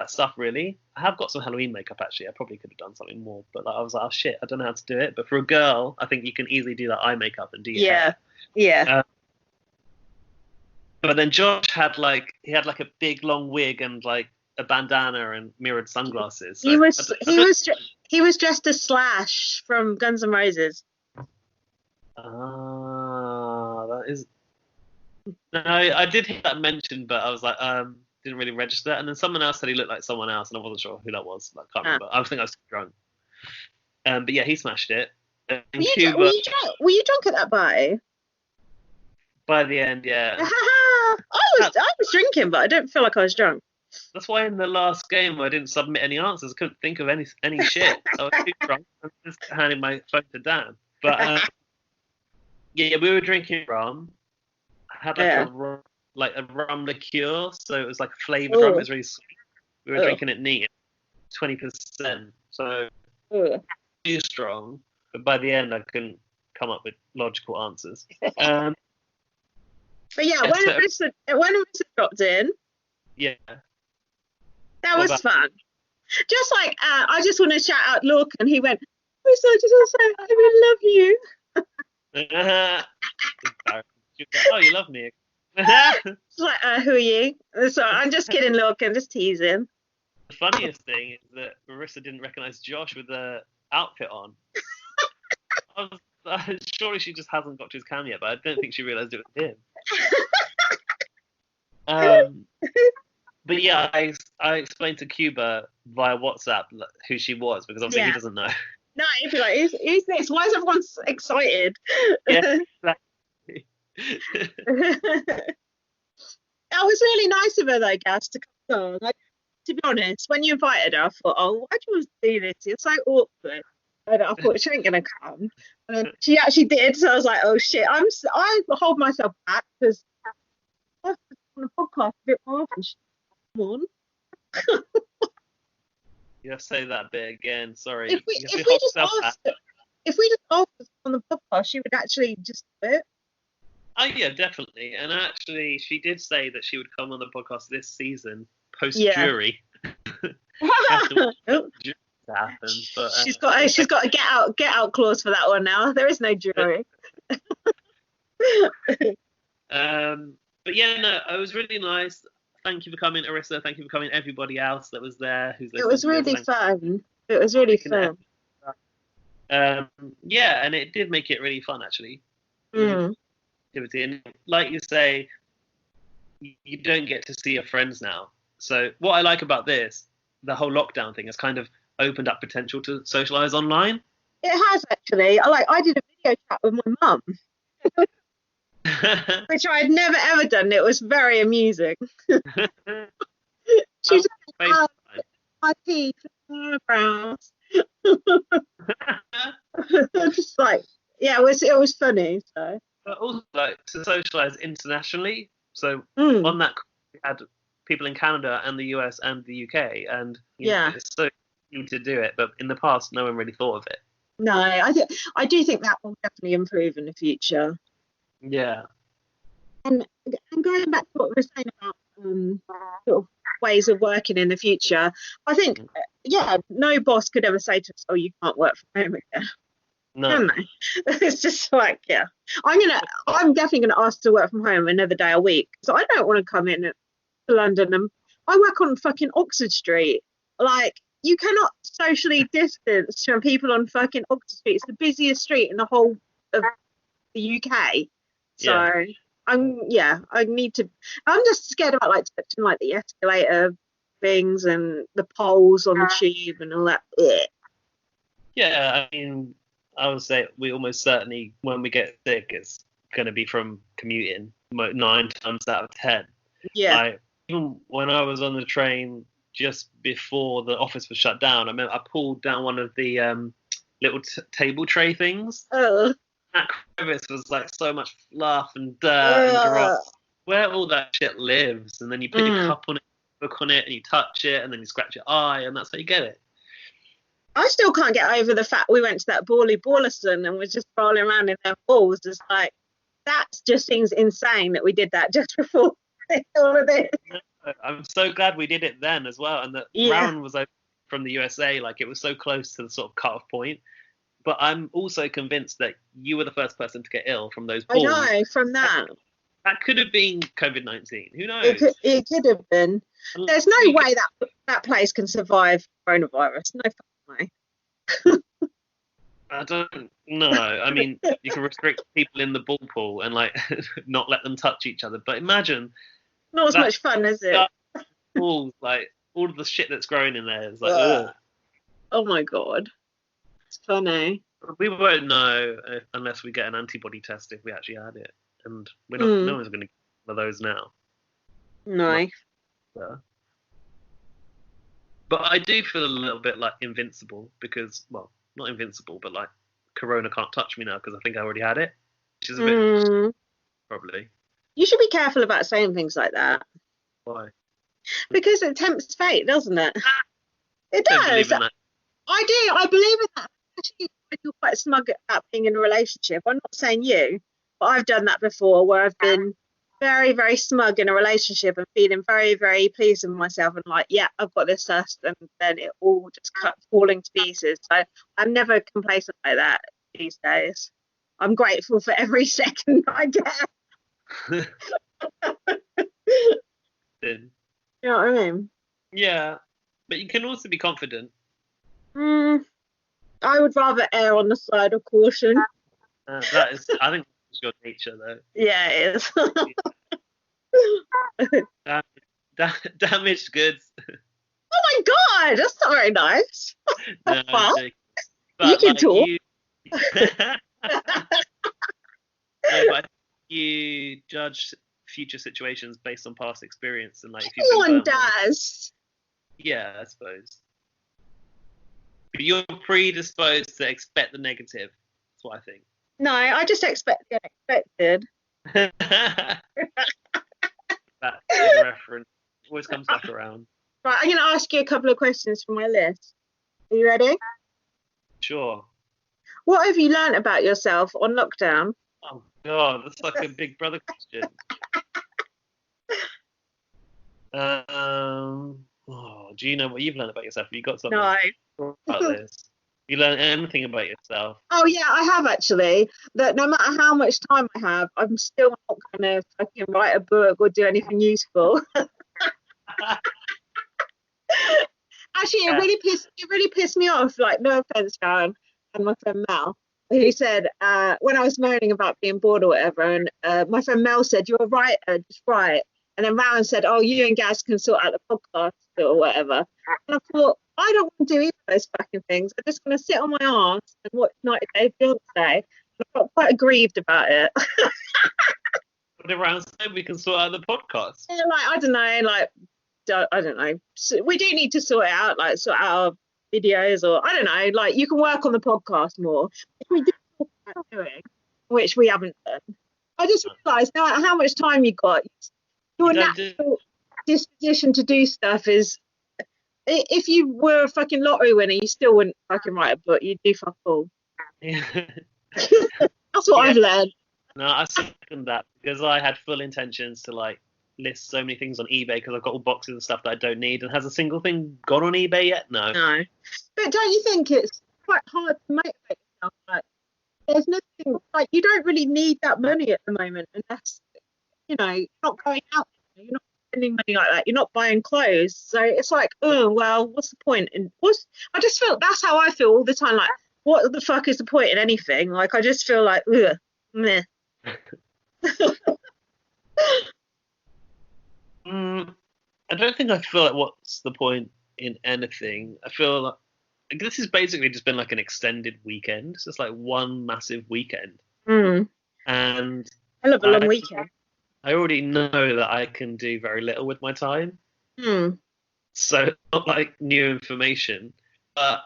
that stuff really. I have got some Halloween makeup actually. I probably could have done something more, but like, I was like, oh shit, I don't know how to do it. But for a girl, I think you can easily do that eye makeup and do your hair. Yeah. But then Josh had like a big long wig and like a bandana and mirrored sunglasses. So he was dressed as Slash from Guns N' Roses. That is. No, I did hear that mentioned, but I was like, didn't really register. And then someone else said he looked like someone else, and I wasn't sure who that was. Like, can't remember. I think I was drunk. But yeah, he smashed it. Were you drunk at that party? By the end, yeah. I was drinking, but I don't feel like I was drunk. That's why in the last game I didn't submit any answers. I couldn't think of any shit. I was too drunk. I was just handing my phone to Dan. But yeah, we were drinking rum. I had like a rum liqueur, so it was like flavored rum. It was really sweet. We were drinking it neat, 20%. So too strong. But by the end, I couldn't come up with logical answers. But yeah, when Arissa dropped in, yeah, that was fun. Just like I just want to shout out Lorcan, and he went, Arissa, I just want to say I really love you. Oh, you love me. It's like, who are you? So I'm just kidding, Lorcan, just teasing. The funniest thing is that Marissa didn't recognise Josh with the outfit on. Surely she just hasn't got to his cam yet, but I don't think she realised it was him. But yeah, I explained to Cuba via WhatsApp who she was, because obviously he doesn't know. No, he'd be like, who's this? Why is everyone so excited? Yeah, exactly. That was really nice of her though, Gaz, to come on. Like, to be honest, when you invited her, I thought, oh, why do you want to do this? It's so awkward. And I thought she ain't gonna come, and then she actually did. So I was like, oh shit, I hold myself back because I have to on the podcast a bit more often. Come on. You have to say that bit again. Sorry. If we just asked her on the podcast, she would actually just do it. Oh yeah, definitely. And actually, she did say that she would come on the podcast this season post jury. Happen, but she's got a get out clause for that one now. There is no jury. But yeah, no, it was really nice. Thank you for coming, Arissa. Thank you for coming, everybody else that was there. It was really fun. It was really fun. Yeah, and it did make it really fun actually. Mm. And like you say, you don't get to see your friends now. So what I like about this, the whole lockdown thing, has kind of opened up potential to socialise online. It has actually. I did a video chat with my mum, which I had never ever done. It was very amusing. She's my teeth, eyebrows. Just like, yeah, it was funny. So, but also like to socialise internationally. So on that, we had people in Canada and the US and the UK, and it's so easy to do it. But in the past, no one really thought of it. No, I do think that will definitely improve in the future. Yeah. And going back to what we were saying about sort of ways of working in the future, I think, no boss could ever say to us, "Oh, you can't work from home again." No. Can they? It's just like, I'm definitely gonna ask to work from home another day a week. So I don't want to come in to London and I work on fucking Oxford Street. Like, you cannot socially distance from people on fucking Oxford Street. It's the busiest street in the whole of the UK. So I'm just scared about like touching like the escalator things and the poles on the tube and all that. Yeah, I mean, I would say we almost certainly, when we get sick, it's going to be from commuting 9 times out of 10. Yeah. Even when I was on the train just before the office was shut down, I remember I pulled down one of the little table tray things. Oh. That crevice was like so much fluff and dirt and grass. Where all that shit lives, and then you put your cup on it, book on it, and you touch it, and then you scratch your eye, and that's how you get it. I still can't get over the fact we went to that Balliston and we're just rolling around in their balls. It's like, that just seems insane that we did that just before all of this. I'm so glad we did it then as well, and that Yeah. Rowan was from the USA. Like, it was so close to the sort of cut-off point. But I'm also convinced that you were the first person to get ill from those I balls. know, from that. That could have been COVID-19. Who knows? It could have been. There's no way that place can survive coronavirus. No fucking way. I don't know. I mean, you can restrict people in the ball pool and like not let them touch each other. But imagine Not as that much fun, is it? balls, like all of the shit that's growing in there is like, ugh. Oh my god. It's funny. We won't know unless we get an antibody test if we actually had it, and we're not. No one's going to get one of those now. No. But I do feel a little bit like invincible because, well, not invincible, but like Corona can't touch me now because I think I already had it, which is a bit probably. You should be careful about saying things like that. Why? Because it tempts fate, doesn't it? It I don't does. believe in that. I do. I believe in that. Actually, I feel quite smug about being in a relationship. I'm not saying you, but I've done that before where I've been very, very smug in a relationship and feeling very, very pleased with myself and like, yeah, I've got this sussed, and then it all just falling to pieces. So I'm never complacent like that these days. I'm grateful for every second I get. You know what I mean? Yeah, but you can also be confident. I would rather err on the side of caution. That is, I think, that's your nature, though. Yeah, it is. Damaged goods. Oh my god, that's not very nice. No, Well, but you can like, talk. No, but you judge future situations based on past experience, and like if you've Everyone been burnt does. yeah, I suppose. But you're predisposed to expect the negative. That's what I think. No, I just expect the unexpected. That reference always comes back around. Right, I'm going to ask you a couple of questions from my list. Are you ready? Sure. What have you learnt about yourself on lockdown? Oh god, that's like a Big Brother question. Do you know what you've learned about yourself? Have you got something No. about this? You learn anything about yourself? Oh yeah, I have actually. That no matter how much time I have, I'm still not going to fucking write a book or do anything useful. Actually, it really pissed me off. Like, no offense, Sharon, and my friend Mel, who said when I was moaning about being bored or whatever, and my friend Mel said, "You're a writer, just write." And then Rowan said, "Oh, you and Gaz can sort out the podcast or whatever." And I thought, I don't want to do either of those fucking things. I'm just going to sit on my arse and watch 90 Day Fiancé. I got quite aggrieved about it. What did Round say? We can sort out the podcast. Yeah, like, I don't know. So we do need to sort it out, like sort out our videos, or I don't know, like you can work on the podcast more. If we do talk about doing, which we haven't done. I just realised no matter how much time you got, your natural disposition to do stuff is, if you were a fucking lottery winner, you still wouldn't fucking write a book. You'd do fuck all. Yeah. That's what I've learned. No, I second that because I had full intentions to like list so many things on eBay because I've got all boxes of stuff that I don't need. And has a single thing gone on eBay yet? No. No. But don't you think it's quite hard to motivate yourself? Like, there's nothing, like, you don't really need that money at the moment unless, you're not going out, you're not spending money like that, you're not buying clothes. So it's like, oh, well, what's the point? And I just feel, that's how I feel all the time. Like, what the fuck is the point in anything? Like, I just feel like, ugh, meh. I don't think I feel like what's the point in anything. I feel like this has basically just been like an extended weekend. It's just like one massive weekend. And I love a long weekend. I already know that I can do very little with my time. So it's not like new information. But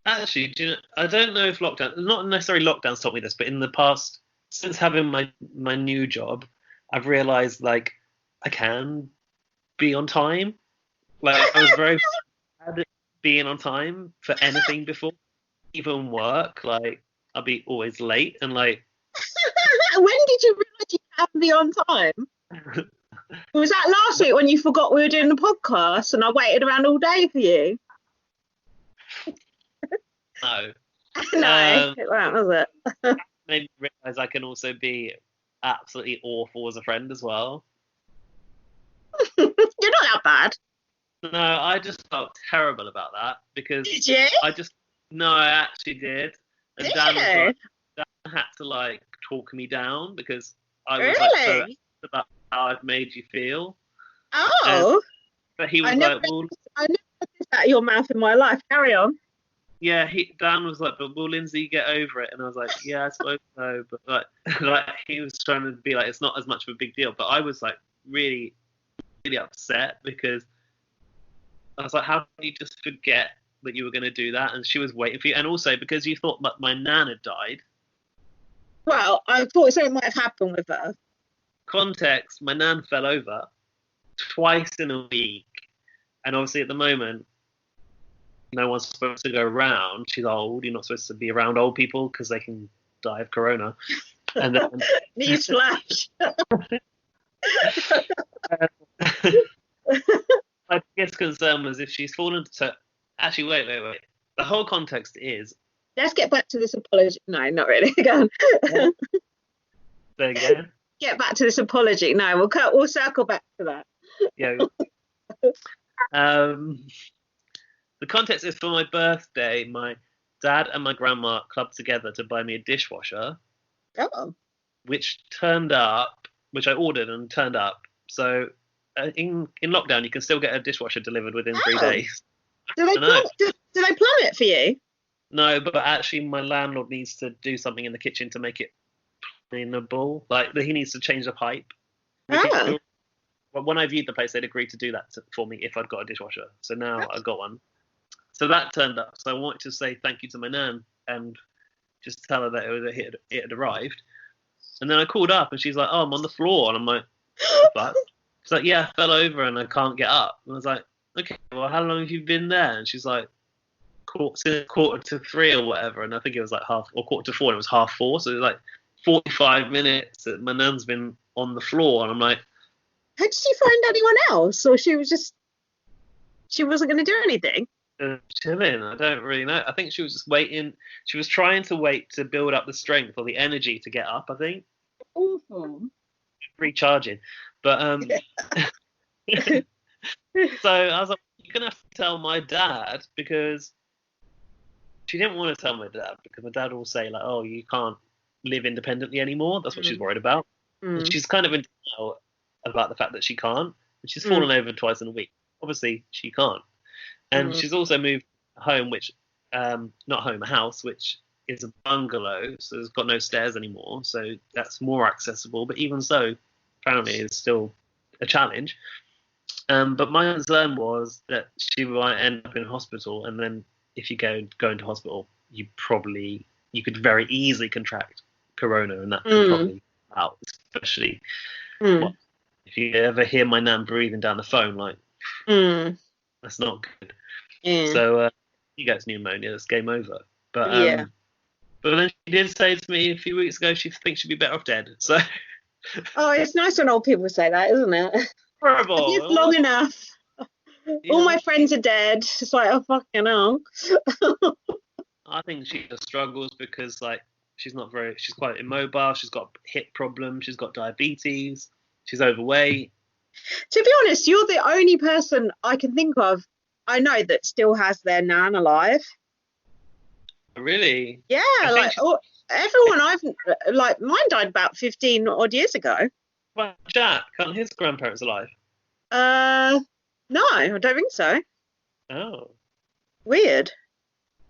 actually, I don't know if lockdown, not necessarily lockdowns taught me this, but in the past, since having my new job, I've realised like I can be on time. Like I was very bad at being on time for anything before, even work. Like I'll be always late and like. When did you realise you can be on time? Was that last week when you forgot we were doing the podcast and I waited around all day for you? No. No, it wasn't, was it? Made me realise I can also be absolutely awful as a friend as well. You're not that bad. No, I just felt terrible about that because Did you? No, I actually did. And Did Dan you? Dan had to like talk me down because I was Really? like so upset about how I've made you feel. Oh, But he was I never, like, well, I never put that out of your mouth in my life. Carry on. yeah, Dan was like, but will Lindsay get over it? And I was like, yeah, I suppose so. But like he was trying to be like, it's not as much of a big deal. But I was like really, really upset because I was like, how can you just forget that you were going to do that? And she was waiting for you. And also because you thought that my nan had died. Well, I thought something might have happened with her. Context, my nan fell over twice in a week. And obviously at the moment, no one's supposed to go around. She's old. You're not supposed to be around old people because they can die of corona. And then, Newsflash. my biggest concern was if she's fallen to. Actually, wait. The whole context is. Let's get back to this apology. No, not really. Go on. Say again. Get back to this apology. No, we'll circle back to that. Yeah. The context is for my birthday. My dad and my grandma clubbed together to buy me a dishwasher, which I ordered and turned up. So in lockdown, you can still get a dishwasher delivered within 3 days. Do they plumb it for you? No, but actually, my landlord needs to do something in the kitchen to make it cleanable. Like he needs to change the pipe. Oh. Well, when I viewed the place, they'd agreed to do that for me if I'd got a dishwasher. So now I've got one. So that turned up. So I wanted to say thank you to my nan and just tell her that it had arrived. And then I called up and she's like, "Oh, I'm on the floor." And I'm like, "What?" She's like, "Yeah, I fell over and I can't get up." And I was like, "Okay, well, how long have you been there?" And she's like, quarter to 3 or whatever. And I think it was like quarter to 4 and it was 4:30. So it was like 45 minutes that my nan's been on the floor. And I'm like, had she find anyone else? Or she wasn't going to do anything? Chilling. I don't really know. I think she was just waiting. She was trying to wait to build up the strength or the energy to get up, I think. Awful. Recharging. But so I was like, you're gonna have to tell my dad, because she didn't want to tell my dad because my dad will say like, "Oh, you can't live independently anymore." That's what she's worried about. And she's kind of in denial about the fact that she can't. And she's fallen over twice in a week. Obviously, she can't. And she's also moved home, a house, which is a bungalow, so it's got no stairs anymore. So that's more accessible. But even so, apparently, it's still a challenge. But my concern was that she might end up in hospital, and then if you go into hospital, you could very easily contract corona, and that could probably out, especially if you ever hear my nan breathing down the phone, like that's not good. So he gets pneumonia, it's game over. But but then she did say to me a few weeks ago she thinks she'd be better off dead. So it's nice when old people say that, isn't it? Horrible. It's long enough. Yeah. All my friends are dead. It's like, oh fucking hell. I think she just struggles because like she's quite immobile, she's got hip problems, she's got diabetes, she's overweight. To be honest, you're the only person I can think of I know that still has their nan alive. Really? Yeah, everyone mine died about 15 odd years ago. Well, Jack, aren't his grandparents alive? No, I don't think so. Oh. Weird.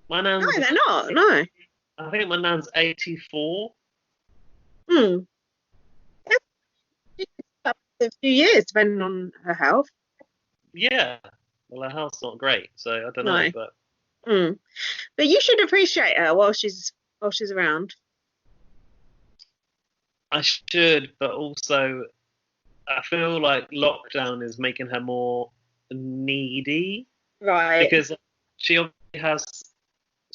My nan's... No, they're not, no. I think my nan's 84. A few years, depending on her health. Yeah. Well, her health's not great, so I don't know, but... But you should appreciate her while she's around. I should, but also I feel like lockdown is making her more needy. Right. Because she has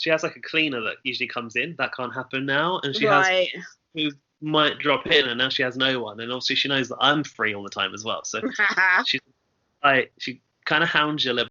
like a cleaner that usually comes in. That can't happen now. And she has moved might drop in, and now she has no one, and obviously she knows that I'm free all the time as well. So she kind of hounds you a little